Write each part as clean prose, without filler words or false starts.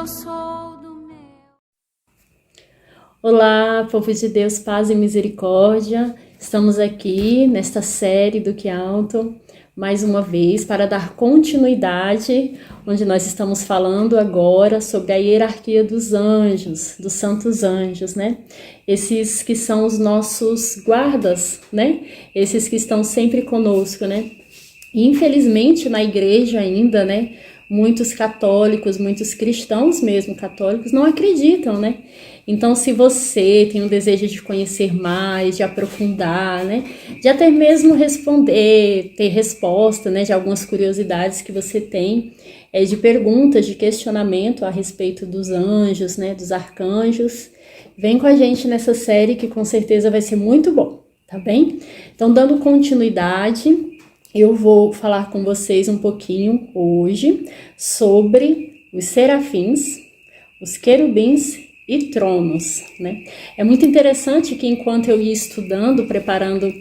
sou do meu. Olá, povo de Deus, paz e misericórdia. Estamos aqui nesta série do Que Alto, mais uma vez, para dar continuidade, onde nós estamos falando agora sobre a hierarquia dos anjos, dos santos anjos, né? Esses que são os nossos guardas, né? Esses que estão sempre conosco, né? E, infelizmente, na igreja ainda, né? Muitos católicos, muitos cristãos mesmo católicos não acreditam, né? Então, se você tem um desejo de conhecer mais, de aprofundar, né? De até mesmo responder, ter resposta, né? De algumas curiosidades que você tem, de perguntas, de questionamento a respeito dos anjos, né? Dos arcanjos, vem com a gente nessa série que com certeza vai ser muito bom, tá bem? Então, dando continuidade, eu vou falar com vocês um pouquinho hoje sobre os serafins, os querubins e tronos, né? É muito interessante que enquanto eu ia estudando, preparando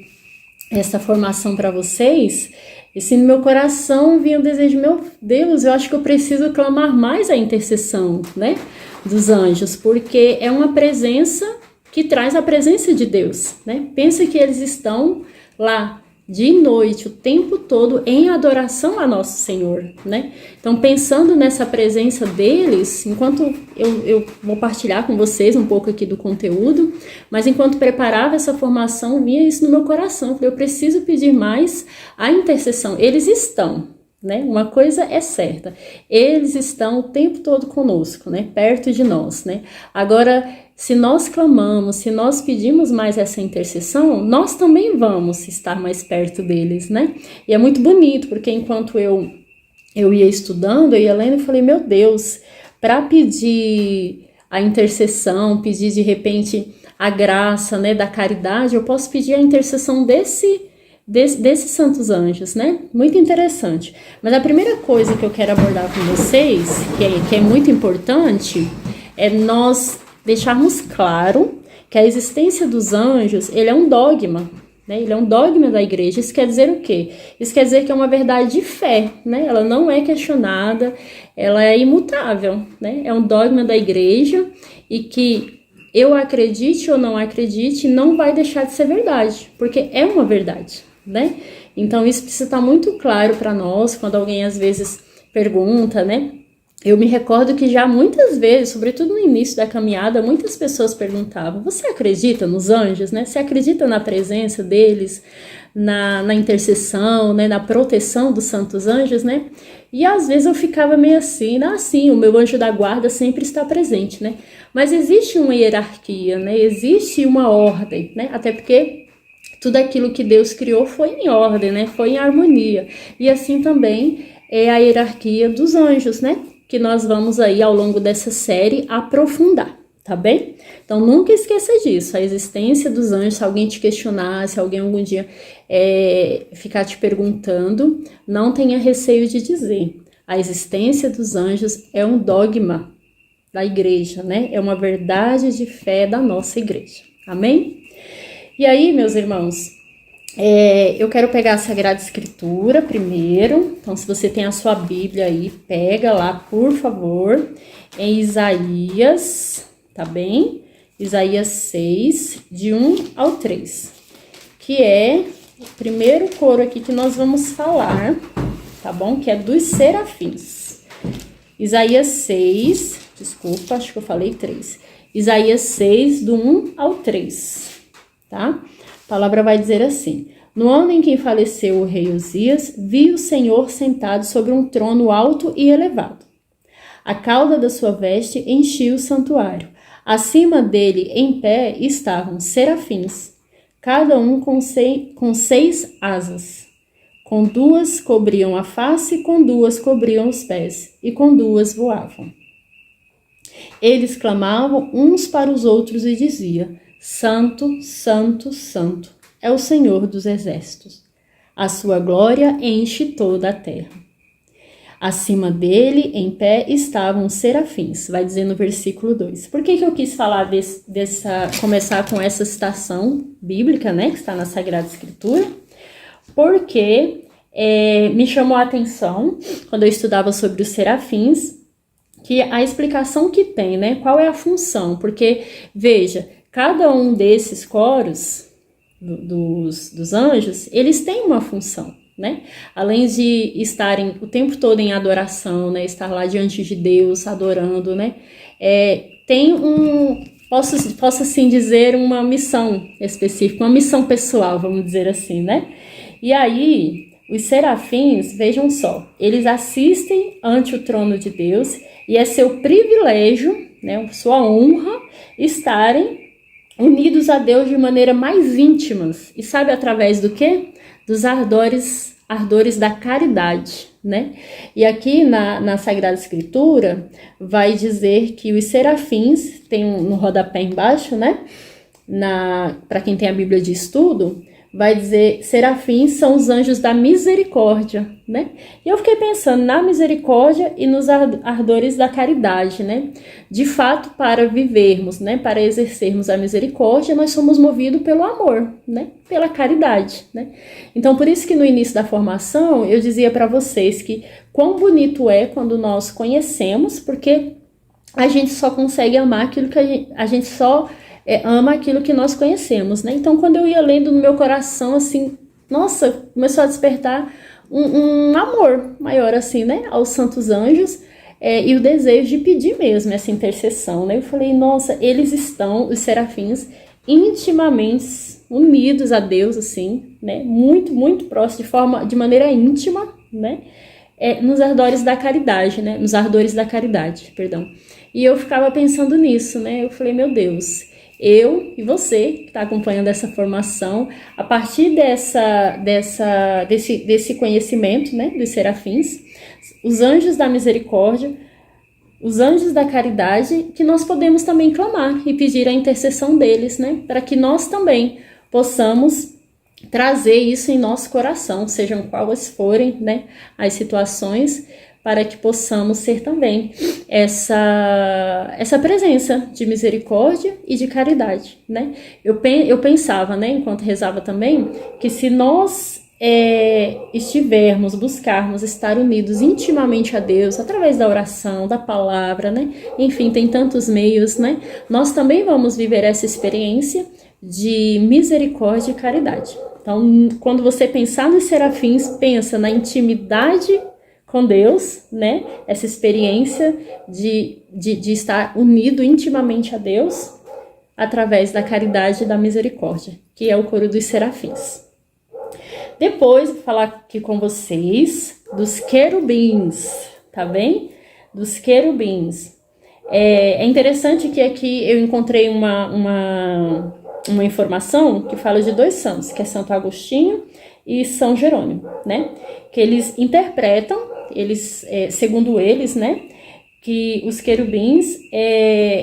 essa formação para vocês, assim, no meu coração vinha o desejo, meu Deus, eu acho que eu preciso clamar mais a intercessão, né, dos anjos, porque é uma presença que traz a presença de Deus, né? Pensa que eles estão lá de noite, o tempo todo, em adoração a nosso Senhor, né? Então, pensando nessa presença deles, enquanto eu vou partilhar com vocês um pouco aqui do conteúdo, mas enquanto preparava essa formação, vinha isso no meu coração, eu preciso pedir mais a intercessão. Eles estão, né? Uma coisa é certa, eles estão o tempo todo conosco, né? Perto de nós, né? Agora, se nós clamamos, se nós pedimos mais essa intercessão, nós também vamos estar mais perto deles, né? E é muito bonito, porque enquanto eu ia estudando, eu ia lendo e falei, meu Deus, para pedir a intercessão, pedir de repente a graça, né, da caridade, eu posso pedir a intercessão desses santos anjos, né? Muito interessante. Mas a primeira coisa que eu quero abordar com vocês, que é muito importante, é nós deixarmos claro que a existência dos anjos, ele é um dogma, né? Ele é um dogma da igreja. Isso quer dizer o quê? Isso quer dizer que é uma verdade de fé, né? Ela não é questionada, ela é imutável, né? É um dogma da igreja e que eu acredite ou não acredite, não vai deixar de ser verdade, porque é uma verdade, né? Então isso precisa estar muito claro para nós, quando alguém às vezes pergunta, né? Eu me recordo que já muitas vezes, sobretudo no início da caminhada, muitas pessoas perguntavam, você acredita nos anjos, né? Você acredita na presença deles, na intercessão, né? Na proteção dos santos anjos, né? E às vezes eu ficava meio assim, sim, o meu anjo da guarda sempre está presente, né? Mas existe uma hierarquia, né? Existe uma ordem, né? Até porque tudo aquilo que Deus criou foi em ordem, né? Foi em harmonia. E assim também é a hierarquia dos anjos, né? Que nós vamos aí ao longo dessa série aprofundar, tá bem? Então nunca esqueça disso, a existência dos anjos, se alguém te questionar, se alguém algum dia ficar te perguntando, não tenha receio de dizer. A existência dos anjos é um dogma da igreja, né? É uma verdade de fé da nossa igreja, amém? E aí, meus irmãos, eu quero pegar a Sagrada Escritura primeiro, então se você tem a sua Bíblia aí, pega lá, por favor, em Isaías, tá bem? Isaías 6, de 1 ao 3, que é o primeiro coro aqui que nós vamos falar, tá bom? Que é dos serafins. Isaías 6, desculpa, acho que eu falei 3. Isaías 6, do 1 ao 3, tá? A palavra vai dizer assim, no ano em que faleceu o rei Uzias, vi o Senhor sentado sobre um trono alto e elevado. A cauda da sua veste enchia o santuário. Acima dele, em pé, estavam serafins, cada um com seis asas. Com duas cobriam a face, com duas cobriam os pés, e com duas voavam. Eles clamavam uns para os outros e diziam, Santo, Santo, Santo, é o Senhor dos exércitos. A sua glória enche toda a terra. Acima dele, em pé, estavam os serafins, vai dizer no versículo 2. Por que eu quis falar começar com essa citação bíblica, né, que está na Sagrada Escritura? Porque me chamou a atenção, quando eu estudava sobre os serafins, que a explicação que tem, né? Qual é a função? Porque, veja, cada um desses coros dos anjos, eles têm uma função, né? Além de estarem o tempo todo em adoração, né? Estar lá diante de Deus, adorando, né? Tem posso assim dizer, uma missão específica, uma missão pessoal, vamos dizer assim, né? E aí, os serafins, vejam só, eles assistem ante o trono de Deus e é seu privilégio, né, sua honra, estarem unidos a Deus de maneira mais íntima. E sabe através do quê? Dos ardores da caridade, né? E aqui na Sagrada Escritura vai dizer que os serafins, tem no rodapé embaixo, né? Para quem tem a Bíblia de estudo, vai dizer, serafins são os anjos da misericórdia, né? E eu fiquei pensando na misericórdia e nos ardores da caridade, né? De fato, para vivermos, né? Para exercermos a misericórdia, nós somos movidos pelo amor, né? Pela caridade, né? Então, por isso que no início da formação, eu dizia para vocês que quão bonito é quando nós conhecemos, porque a gente só consegue amar aquilo que a gente só ama aquilo que nós conhecemos, né? Então, quando eu ia lendo no meu coração, assim, nossa, começou a despertar um amor maior, assim, né? Aos santos anjos e o desejo de pedir mesmo essa intercessão, né? Eu falei, nossa, eles estão, os serafins, intimamente unidos a Deus, assim, né? Muito, muito próximos, de maneira íntima, né? Nos ardores da caridade, né? Nos ardores da caridade, perdão. E eu ficava pensando nisso, né? Eu falei, meu Deus, eu e você que está acompanhando essa formação, a partir desse conhecimento, né, dos serafins, os anjos da misericórdia, os anjos da caridade, que nós podemos também clamar e pedir a intercessão deles, né, para que nós também possamos trazer isso em nosso coração, sejam quais forem, né, as situações, para que possamos ser também essa presença de misericórdia e de caridade, né? Eu pensava, né, enquanto rezava também, que se nós buscarmos estar unidos intimamente a Deus, através da oração, da palavra, né? Enfim, tem tantos meios, né? Nós também vamos viver essa experiência de misericórdia e caridade. Então, quando você pensar nos serafins, pensa na intimidade com Deus, né? Essa experiência de estar unido intimamente a Deus através da caridade e da misericórdia, que é o coro dos serafins. Depois, vou falar aqui com vocês dos querubins, tá bem? Dos querubins. É interessante que aqui eu encontrei uma informação que fala de dois santos, que é Santo Agostinho e São Jerônimo, né? Que eles interpretam, segundo eles, né? Que os querubins,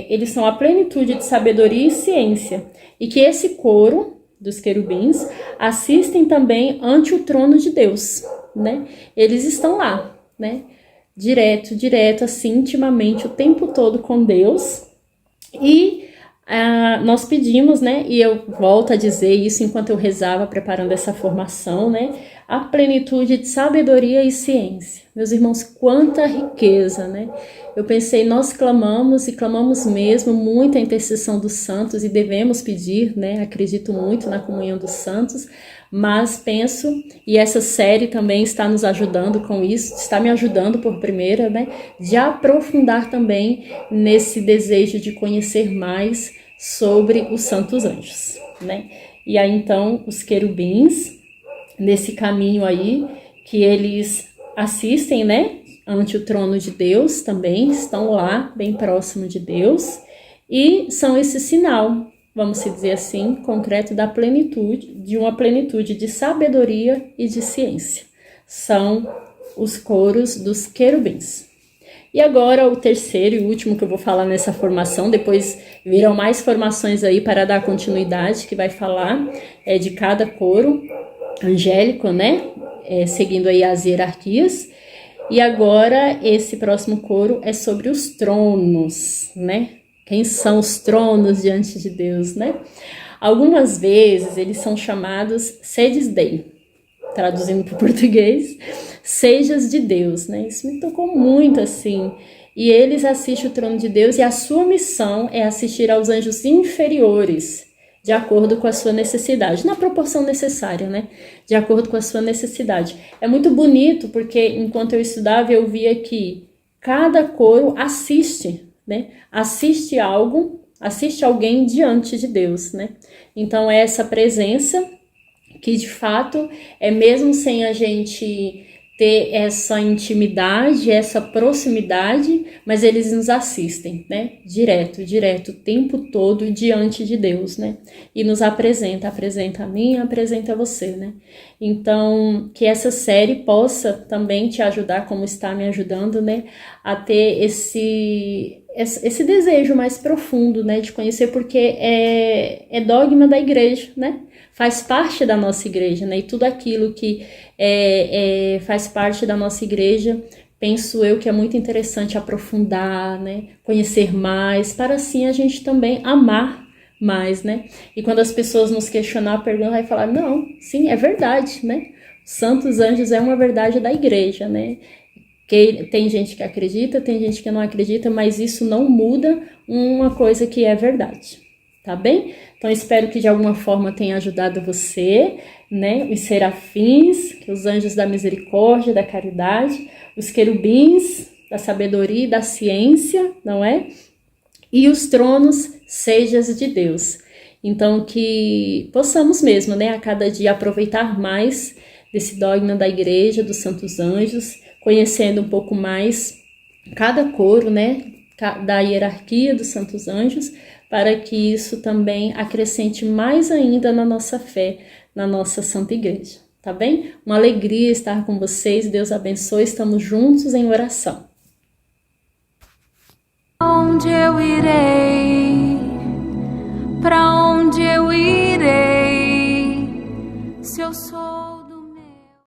eles são a plenitude de sabedoria e ciência. E que esse coro dos querubins assistem também ante o trono de Deus, né? Eles estão lá, né? Direto, assim, intimamente, o tempo todo com Deus. E nós pedimos, né, e eu volto a dizer isso enquanto eu rezava preparando essa formação, né, a plenitude de sabedoria e ciência. Meus irmãos, quanta riqueza, né? Eu pensei, nós clamamos e clamamos mesmo muito a intercessão dos santos e devemos pedir, né? Acredito muito na comunhão dos santos, mas penso, e essa série também está nos ajudando com isso, está me ajudando por primeira, né? De aprofundar também nesse desejo de conhecer mais sobre os santos anjos, né? E aí então os querubins, nesse caminho aí, que eles assistem, né, ante o trono de Deus também, estão lá, bem próximo de Deus, e são esse sinal, vamos dizer assim, concreto da plenitude, de uma plenitude de sabedoria e de ciência. São os coros dos querubins. E agora o terceiro e último que eu vou falar nessa formação, depois virão mais formações aí para dar continuidade, que vai falar de cada coro angélico, né? Seguindo aí as hierarquias. E agora esse próximo coro é sobre os tronos, né? Quem são os tronos diante de Deus, né? Algumas vezes eles são chamados sedes Dei, traduzindo para o português, sejas de Deus, né? Isso me tocou muito, assim, e eles assistem o trono de Deus, e a sua missão é assistir aos anjos inferiores, de acordo com a sua necessidade, na proporção necessária, né? De acordo com a sua necessidade. É muito bonito, porque enquanto eu estudava, eu via que cada coro assiste, né? Assiste algo, assiste alguém diante de Deus, né? Então é essa presença que, de fato, é mesmo sem a gente ter essa intimidade, essa proximidade, mas eles nos assistem, né? Direto, o tempo todo diante de Deus, né? E nos apresenta a mim, apresenta a você, né? Então, que essa série possa também te ajudar, como está me ajudando, né? A ter esse desejo mais profundo, né? De conhecer, porque é dogma da igreja, né? Faz parte da nossa igreja, né? E tudo aquilo que faz parte da nossa igreja, penso eu que é muito interessante aprofundar, né? Conhecer mais, para assim a gente também amar mais, né? E quando as pessoas nos questionar, perguntar e falar, não, sim, é verdade, né? Santos Anjos é uma verdade da igreja, né? Que tem gente que acredita, tem gente que não acredita, mas isso não muda uma coisa que é verdade. Tá bem? Então, espero que de alguma forma tenha ajudado você, né? Os serafins, os anjos da misericórdia, da caridade, os querubins, da sabedoria e da ciência, não é? E os tronos, sejas de Deus. Então, que possamos mesmo, né? A cada dia aproveitar mais desse dogma da igreja, dos santos anjos, conhecendo um pouco mais cada coro, né? Da hierarquia dos santos anjos, para que isso também acrescente mais ainda na nossa fé, na nossa Santa Igreja, tá bem? Uma alegria estar com vocês, Deus abençoe, estamos juntos em oração. Onde eu irei? Para onde eu irei? Se eu sou